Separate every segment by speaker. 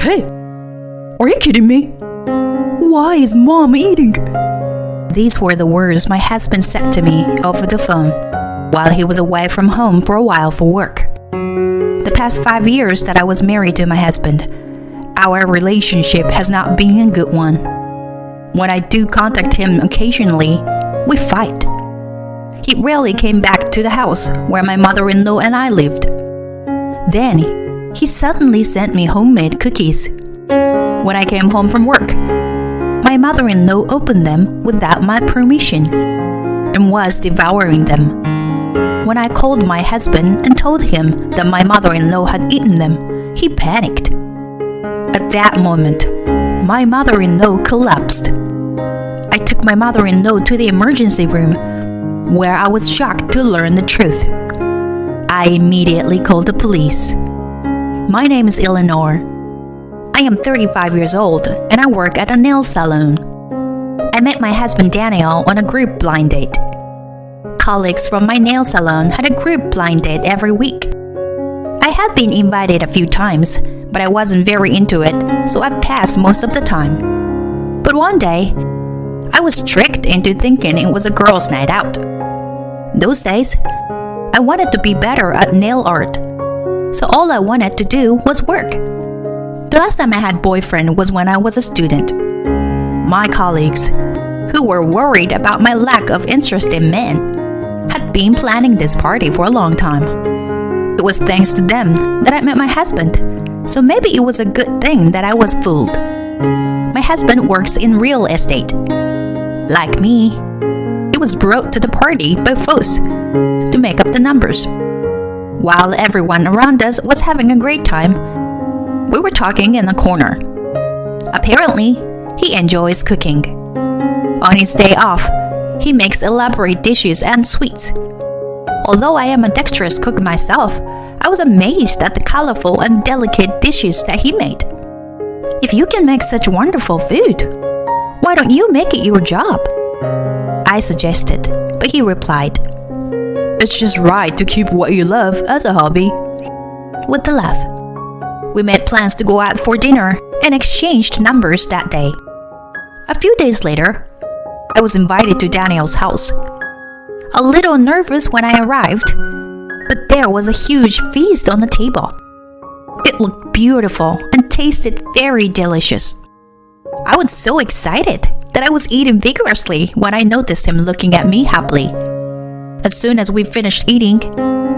Speaker 1: Hey, are you kidding me? Why is Mom eating? These were the words my husband said to me over the phone while he was away from home for a while for work. The past 5 years that I was married to my husband, our relationship has not been a good one. When I do contact him occasionally, we fight. He rarely came back to the house where my mother-in-law and I lived. Then, he suddenly sent me homemade cookies. When I came home from work, my mother-in-law opened them without my permission and was devouring them. When I called my husband and told him that my mother-in-law had eaten them, he panicked. At that moment, my mother-in-law collapsed. I took my mother-in-law to the emergency room, where I was shocked to learn the truth. I immediately called the police. My name is Eleanor. I am 35 years old and I work at a nail salon. I met my husband Daniel on a group blind date. Colleagues from my nail salon had a group blind date every week. I had been invited a few times, but I wasn't very into it, so I passed most of the time. But one day, I was tricked into thinking it was a girls' night out. Those days, I wanted to be better at nail art, so all I wanted to do was work. The last time I had boyfriend was when I was a student. My colleagues, who were worried about my lack of interest in men, had been planning this party for a long time. It was thanks to them that I met my husband, so maybe it was a good thing that I was fooled. My husband works in real estate. Like me, he was brought to the party by foes to make up the numbers. While everyone around us was having a great time, we were talking in the corner. Apparently, he enjoys cooking. On his day off, he makes elaborate dishes and sweets. Although I am a dexterous cook myself, I was amazed at the colorful and delicate dishes that he made. If you can make such wonderful food, why don't you make it your job? I suggested, but he replied, "It's just right to keep what you love as a hobby." With a laugh, we made plans to go out for dinner and exchanged numbers that day. A few days later, I was invited to Daniel's house. A little nervous when I arrived, but there was a huge feast on the table. It looked beautiful and tasted very delicious. I was so excited that I was eating vigorously when I noticed him looking at me happily. As soon as we finished eating,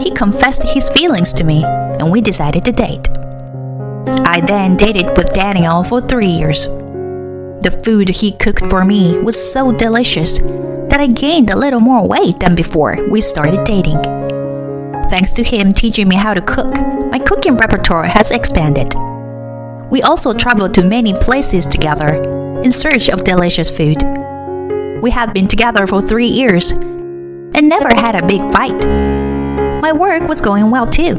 Speaker 1: he confessed his feelings to me and we decided to date. I then dated with Daniel for 3 years. The food he cooked for me was so delicious that I gained a little more weight than before we started dating. Thanks to him teaching me how to cook, my cooking repertoire has expanded. We also traveled to many places together in search of delicious food. We had been together for 3 years and never had a big fight. My work was going well too,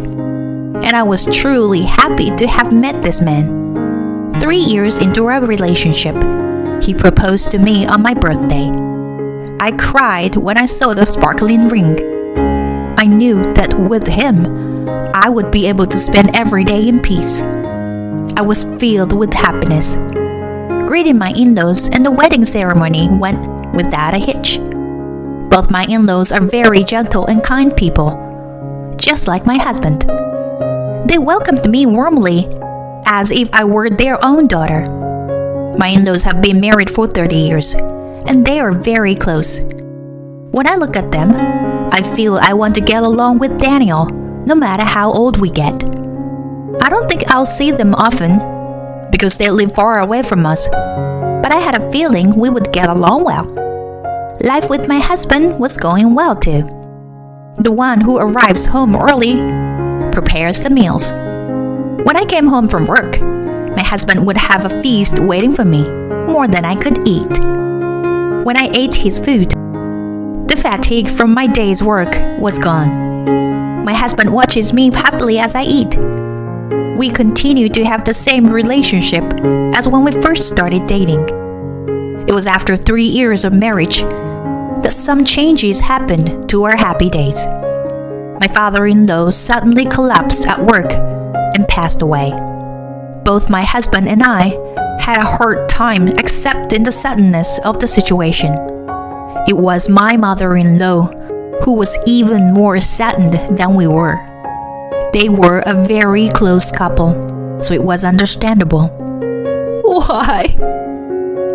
Speaker 1: and I was truly happy to have met this man. 3 years into our relationship, he proposed to me on my birthday. I cried when I saw the sparkling ring. I knew that with him, I would be able to spend every day in peace. I was filled with happiness. Greeting my in-laws and the wedding ceremony went without a hitch. Both my in-laws are very gentle and kind people, just like my husband. They welcomed me warmly, as if I were their own daughter. My in-laws have been married for 30 years, and they are very close. When I look at them, I feel I want to get along with Daniel, no matter how old we get. I don't think I'll see them often, because they live far away from us, but I had a feeling we would get along well. Life with my husband was going well too. The one who arrives home early prepares the meals. When I came home from work, my husband would have a feast waiting for me, more than I could eat. When I ate his food, the fatigue from my day's work was gone. My husband watches me happily as I eat. We continue to have the same relationship as when we first started dating. It was after 3 years of marriage that some changes happened to our happy days. My father-in-law suddenly collapsed at work and passed away. Both my husband and I had a hard time accepting the suddenness of the situation. It was my mother-in-law who was even more saddened than we were. They were a very close couple, so it was understandable. Why?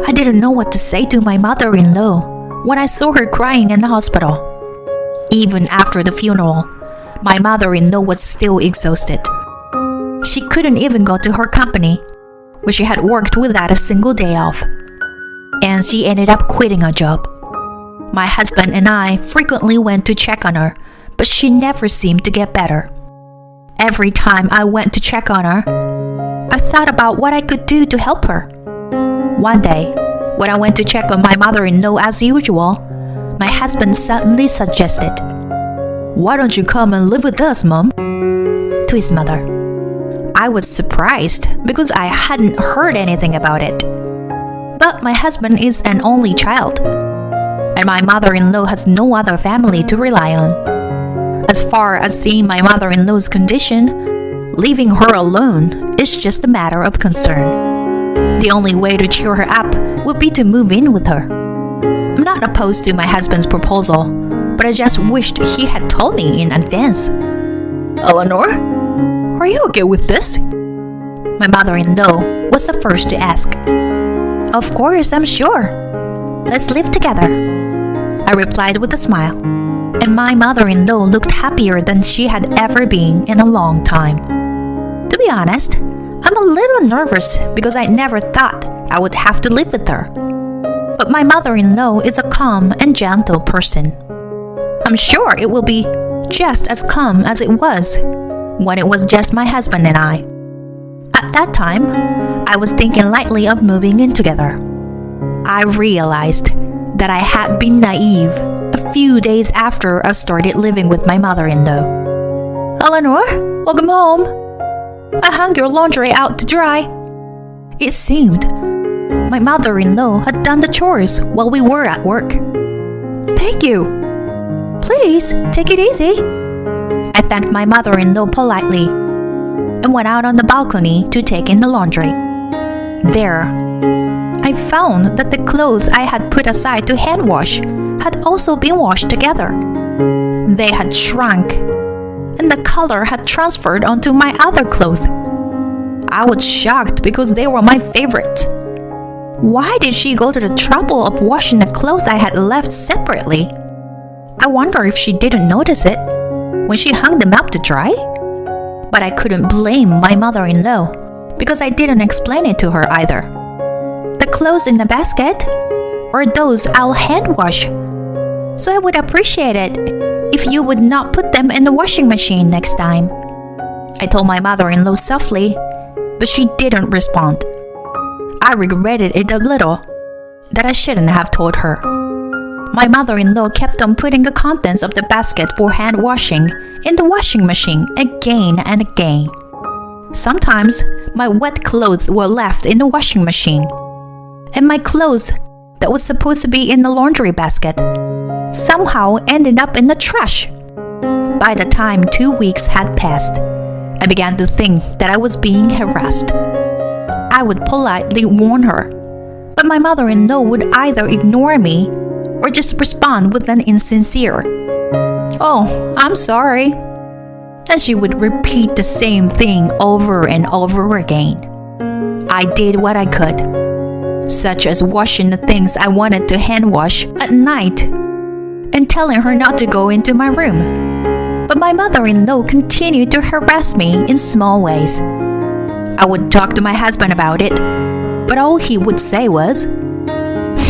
Speaker 1: I didn't know what to say to my mother-in-law when I saw her crying in the hospital. Even after the funeral, my mother-in-law was still exhausted. She couldn't even go to her company, where she had worked without a single day off. And she ended up quitting her job. My husband and I frequently went to check on her, but she never seemed to get better. Every time I went to check on her, I thought about what I could do to help her. One day, when I went to check on my mother-in-law as usual, my husband suddenly suggested, "Why don't you come and live with us, Mom?" to his mother. I was surprised because I hadn't heard anything about it. But my husband is an only child, and my mother-in-law has no other family to rely on. As far as seeing my mother-in-law's condition, leaving her alone is just a matter of concern. The only way to cheer her up would be to move in with her. I'm not opposed to my husband's proposal, but I just wished he had told me in advance. Eleanor, are you okay with this? My mother-in-law was the first to ask. Of course, I'm sure. Let's live together, I replied with a smile, and my mother-in-law looked happier than she had ever been in a long time. To be honest, I'm a little nervous because I never thought I would have to live with her. But my mother-in-law is a calm and gentle person. I'm sure it will be just as calm as it was when it was just my husband and I. At that time, I was thinking lightly of moving in together. I realized that I had been naive a few days after I started living with my mother-in-law. Eleanor, welcome home. I hung your laundry out to dry. It seemed my mother-in-law had done the chores while we were at work. Thank you. Please, take it easy. I thanked my mother-in-law politely and went out on the balcony to take in the laundry. There, I found that the clothes I had put aside to hand wash had also been washed together. They had shrunk, and the color had transferred onto my other clothes. I was shocked because they were my favorites. Why did she go to the trouble of washing the clothes I had left separately? I wonder if she didn't notice it when she hung them up to dry? But I couldn't blame my mother-in-law because I didn't explain it to her either. The clothes in the basket are those I'll hand wash, so I would appreciate it if you would not put them in the washing machine next time. I told my mother-in-law softly, but she didn't respond. I regretted it a little that I shouldn't have told her. My mother-in-law kept on putting the contents of the basket for hand washing in the washing machine again and again. Sometimes my wet clothes were left in the washing machine, and my clothes that was supposed to be in the laundry basket somehow ended up in the trash. By the time 2 weeks had passed, I began to think that I was being harassed. I would politely warn her, but my mother-in-law would either ignore me or just respond with an insincere, "Oh, I'm sorry." And she would repeat the same thing over and over again. I did what I could, such as washing the things I wanted to hand wash at night and telling her not to go into my room. But my mother-in-law continued to harass me in small ways. I would talk to my husband about it, but all he would say was,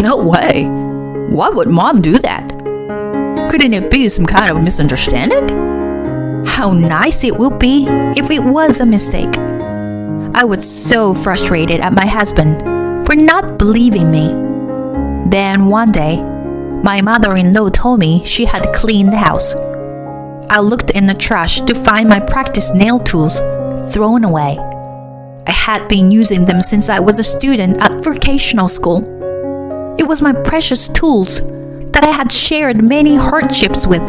Speaker 1: "No way. Why would Mom do that? Couldn't it be some kind of misunderstanding? How nice it would be if it was a mistake." I was so frustrated at my husband for not believing me. Then one day, my mother-in-law told me she had cleaned the house. I looked in the trash to find my practice nail tools thrown away. I had been using them since I was a student at vocational school. It was my precious tools that I had shared many hardships with.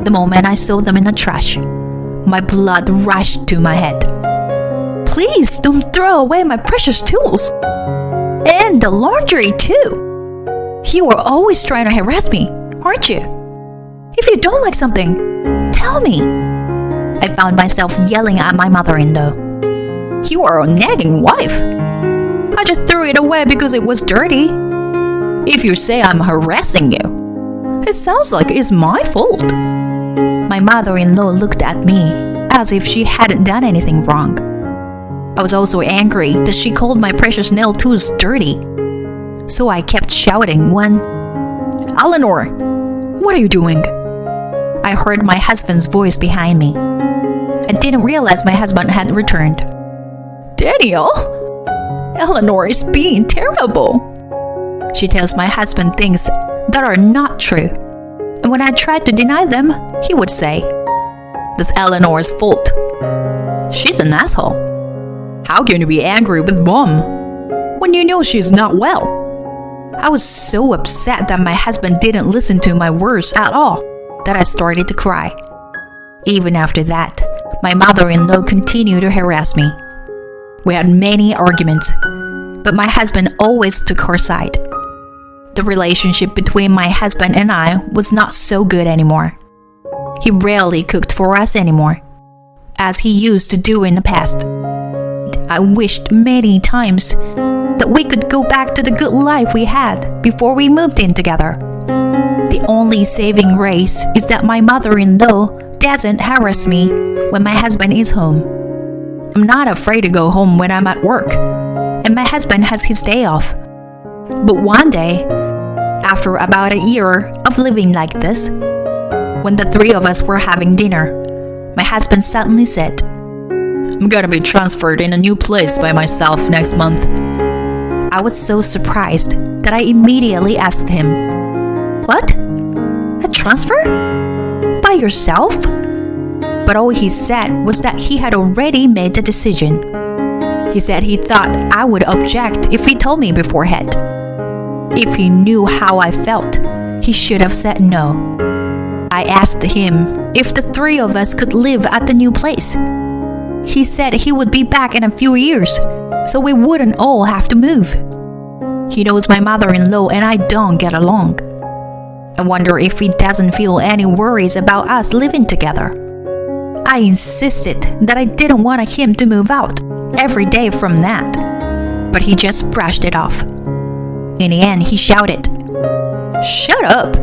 Speaker 1: The moment I saw them in the trash, my blood rushed to my head. please don't throw away my precious tools. And the laundry too. You are always trying to harass me, aren't you? If you don't like something, tell me. I found myself yelling at my mother-in-law. You are a nagging wife. I just threw it away because it was dirty. If you say I'm harassing you, it sounds like it's my fault. My mother-in-law looked at me as if she hadn't done anything wrong. I was also angry that she called my precious nail tools dirty. So I kept shouting when, Eleanor, what are you doing? I heard my husband's voice behind me. I didn't realize my husband had returned. Daniel, Eleanor is being terrible. She tells my husband things that are not true. And when I tried to deny them, he would say, that's Eleanor's fault. She's an asshole. How can you be angry with Mom when you know she's not well? I was so upset that my husband didn't listen to my words at all that I started to cry. Even after that, my mother-in-law continued to harass me. We had many arguments, but my husband always took her side. The relationship between my husband and I was not so good anymore. He rarely cooked for us anymore, as he used to do in the past. I wished many times that we could go back to the good life we had before we moved in together. The only saving grace is that my mother-in-law doesn't harass me when my husband is home. I'm not afraid to go home when I'm at work, and my husband has his day off. But one day, after about a year of living like this, when the three of us were having dinner, my husband suddenly said, I'm gonna be transferred in a new place by myself next month. I was so surprised that I immediately asked him, What? A transfer? By yourself? But all he said was that he had already made the decision. He said he thought I would object if he told me beforehand. If he knew how I felt, he should have said no. I asked him if the three of us could live at the new place. He said he would be back in a few years, so we wouldn't all have to move. He knows my mother-in-law and I don't get along. I wonder if he doesn't feel any worries about us living together. I insisted that I didn't want him to move out every day from that, but he just brushed it off. In the end, he shouted, Shut up!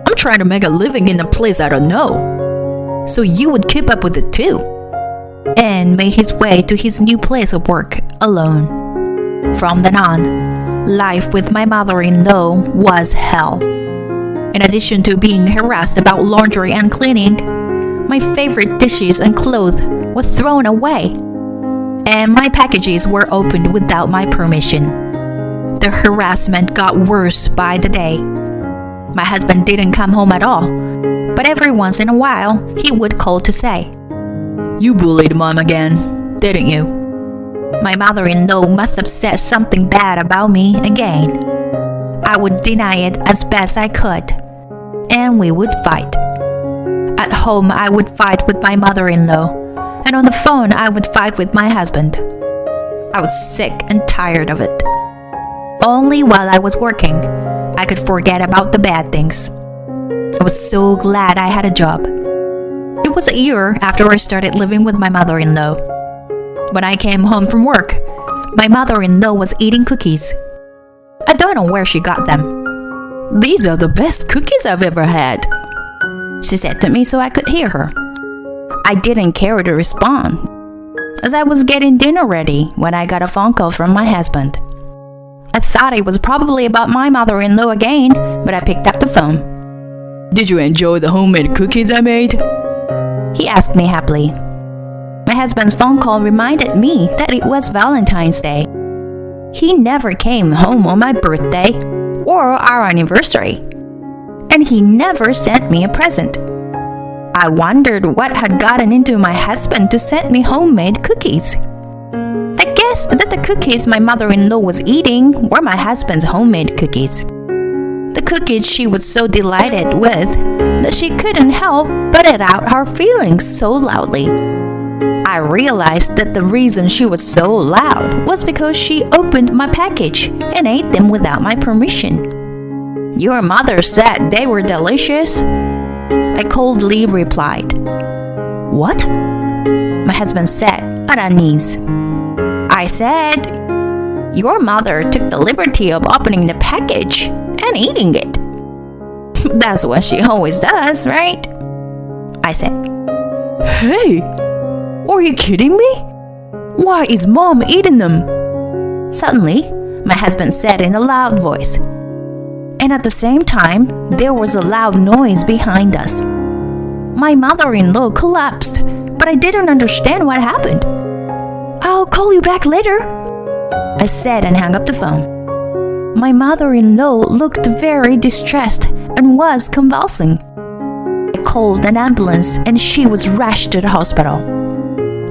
Speaker 1: I'm trying to make a living in a place I don't know, so you would keep up with it too. And made his way to his new place of work alone. From then on, life with my mother-in-law was hell. In addition to being harassed about laundry and cleaning, my favorite dishes and clothes were thrown away, and my packages were opened without my permission. The harassment got worse by the day. My husband didn't come home at all, but every once in a while he would call to say, You bullied Mom again, didn't you? My mother-in-law must have said something bad about me again. I would deny it as best I could, and we would fight. At home, I would fight with my mother-in-law, and on the phone, I would fight with my husband. I was sick and tired of it. Only while I was working, I could forget about the bad things. I was so glad I had a job. It was a year after I started living with my mother-in-law. When I came home from work, my mother-in-law was eating cookies. I don't know where she got them. These are the best cookies I've ever had, she said to me so I could hear her. I didn't care to respond, as I was getting dinner ready when I got a phone call from my husband. I thought it was probably about my mother-in-law again, but I picked up the phone. Did you enjoy the homemade cookies I made? He asked me happily. My husband's phone call reminded me that it was Valentine's Day. He never came home on my birthday or our anniversary, and he never sent me a present. I wondered what had gotten into my husband to send me homemade cookies. I guess that the cookies my mother-in-law was eating were my husband's homemade cookies. The cookies she was so delighted with that she couldn't help but let out her feelings so loudly. I realized that the reason she was so loud was because she opened my package and ate them without my permission. Your mother said they were delicious, I coldly replied. What? My husband said, at unease. I said, your mother took the liberty of opening the package and eating it. That's what she always does, right? I said. Hey, are you kidding me? Why is Mom eating them? Suddenly, my husband said in a loud voice. And at the same time, there was a loud noise behind us. My mother-in-law collapsed, but I didn't understand what happened. I'll call you back later, I said and hung up the phone. My mother-in-law looked very distressed and was convulsing. I called an ambulance and she was rushed to the hospital.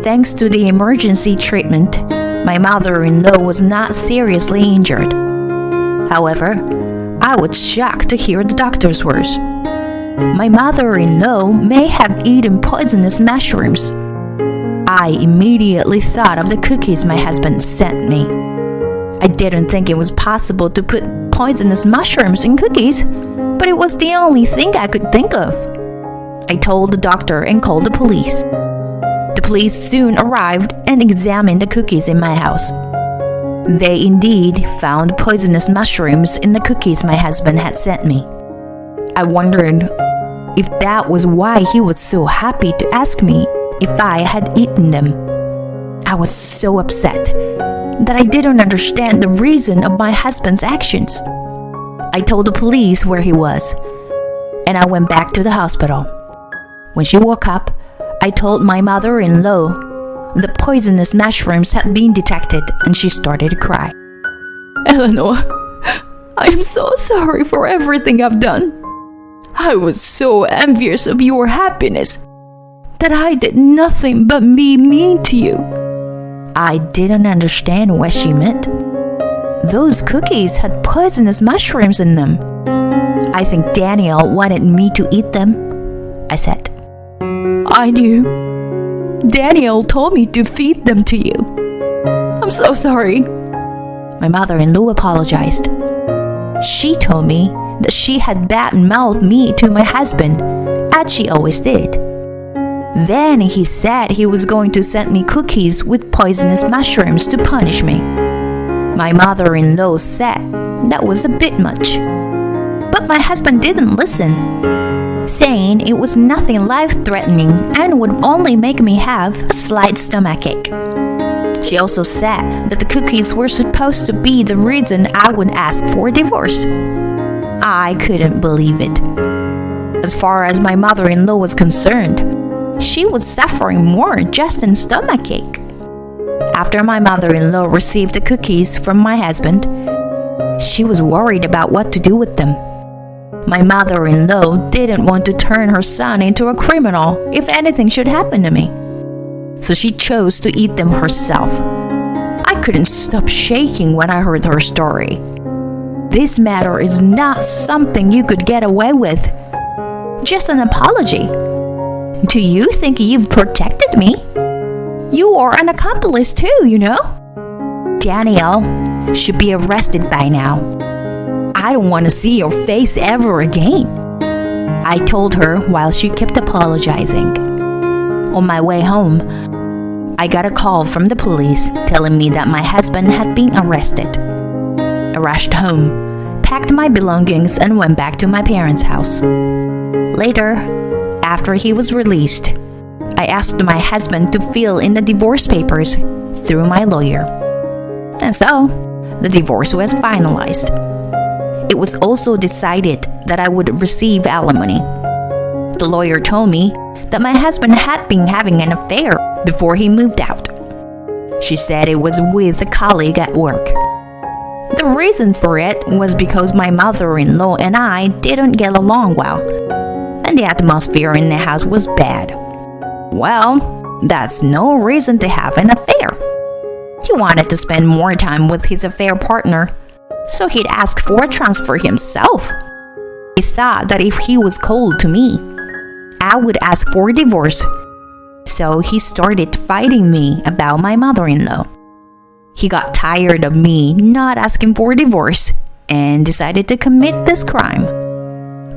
Speaker 1: Thanks to the emergency treatment, my mother-in-law was not seriously injured. However, I was shocked to hear the doctor's words. My mother-in-law may have eaten poisonous mushrooms. I immediately thought of the cookies my husband sent me. I didn't think it was possible to put poisonous mushrooms in cookies, but it was the only thing I could think of. I told the doctor and called the police. The police soon arrived and examined the cookies in my house. They indeed found poisonous mushrooms in the cookies my husband had sent me. I wondered if that was why he was so happy to ask me if I had eaten them. I was so upset that I didn't understand the reason of my husband's actions. I told the police where he was, and I went back to the hospital. When she woke up, I told my mother-in-law the poisonous mushrooms had been detected, and she started to cry. Eleanor, I am so sorry for everything I've done. I was so envious of your happiness that I did nothing but be mean to you. I didn't understand what she meant. Those cookies had poisonous mushrooms in them. I think Daniel wanted me to eat them, I said. I knew. Daniel told me to feed them to you. I'm so sorry. My mother-in-law apologized. She told me that she had bad-mouthed me to my husband, as she always did. Then he said he was going to send me cookies with poisonous mushrooms to punish me. My mother-in-law said that was a bit much. But my husband didn't listen, saying it was nothing life-threatening and would only make me have a slight stomachache. She also said that the cookies were supposed to be the reason I would ask for a divorce. I couldn't believe it. As far as my mother-in-law was concerned, she was suffering more just in stomachache. After my mother-in-law received the cookies from my husband, she was worried about what to do with them. My mother-in-law didn't want to turn her son into a criminal if anything should happen to me. So she chose to eat them herself. I couldn't stop shaking when I heard her story. This matter is not something you could get away with. Just an apology. Do you think you've protected me? You are an accomplice too, you know? Daniel should be arrested by now. I don't want to see your face ever again, I told her while she kept apologizing. On my way home, I got a call from the police telling me that my husband had been arrested. I rushed home, packed my belongings, and went back to my parents' house. Later, after he was released, I asked my husband to fill in the divorce papers through my lawyer. And so, the divorce was finalized. It was also decided that I would receive alimony. The lawyer told me that my husband had been having an affair before he moved out. She said it was with a colleague at work. The reason for it was because my mother-in-law and I didn't get along well, and the atmosphere in the house was bad. Well, that's no reason to have an affair. He wanted to spend more time with his affair partner, so he'd ask for a transfer himself. He thought that if he was cold to me, I would ask for a divorce, so he started fighting me about my mother-in-law. He got tired of me not asking for a divorce and decided to commit this crime.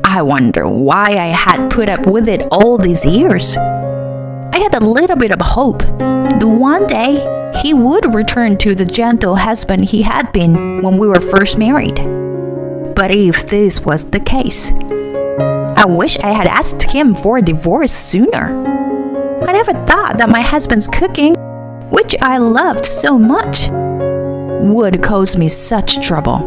Speaker 1: I wonder why I had put up with it all these years. I had a little bit of hope that one day he would return to the gentle husband he had been when we were first married. But if this was the case, I wish I had asked him for a divorce sooner. I never thought that my husband's cooking, which I loved so much, would cause me such trouble.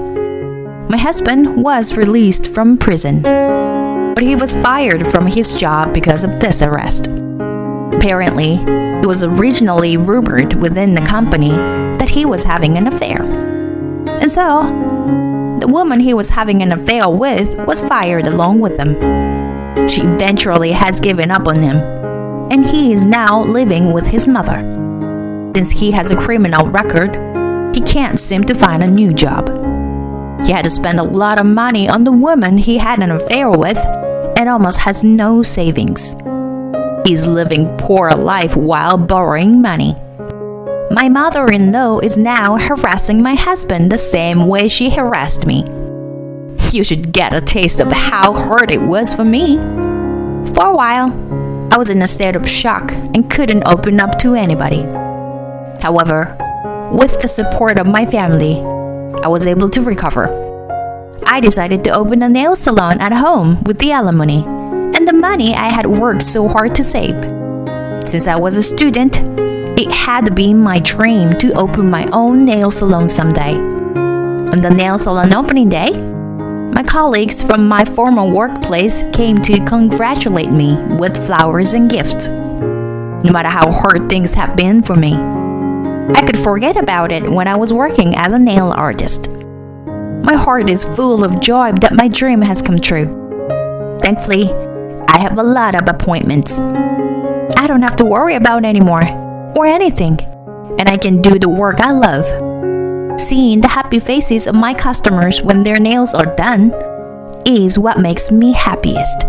Speaker 1: My husband was released from prison, but he was fired from his job because of this arrest. Apparently, it was originally rumored within the company that he was having an affair. And so, the woman he was having an affair with was fired along with him. She eventually has given up on him, and he is now living with his mother. Since he has a criminal record, he can't seem to find a new job. He had to spend a lot of money on the woman he had an affair with and almost has no savings. He's living poor life while borrowing money. My mother-in-law is now harassing my husband the same way she harassed me. You should get a taste of how hard it was for me. For a while, I was in a state of shock and couldn't open up to anybody. However, with the support of my family, I was able to recover. I decided to open a nail salon at home with the alimony and the money I had worked so hard to save. Since I was a student, it had been my dream to open my own nail salon someday. On the nail salon opening day, my colleagues from my former workplace came to congratulate me with flowers and gifts. No matter how hard things have been for me, I could forget about it when I was working as a nail artist. My heart is full of joy that my dream has come true. Thankfully, I have a lot of appointments. I don't have to worry about anymore or anything, and I can do the work I love. Seeing the happy faces of my customers when their nails are done is what makes me happiest.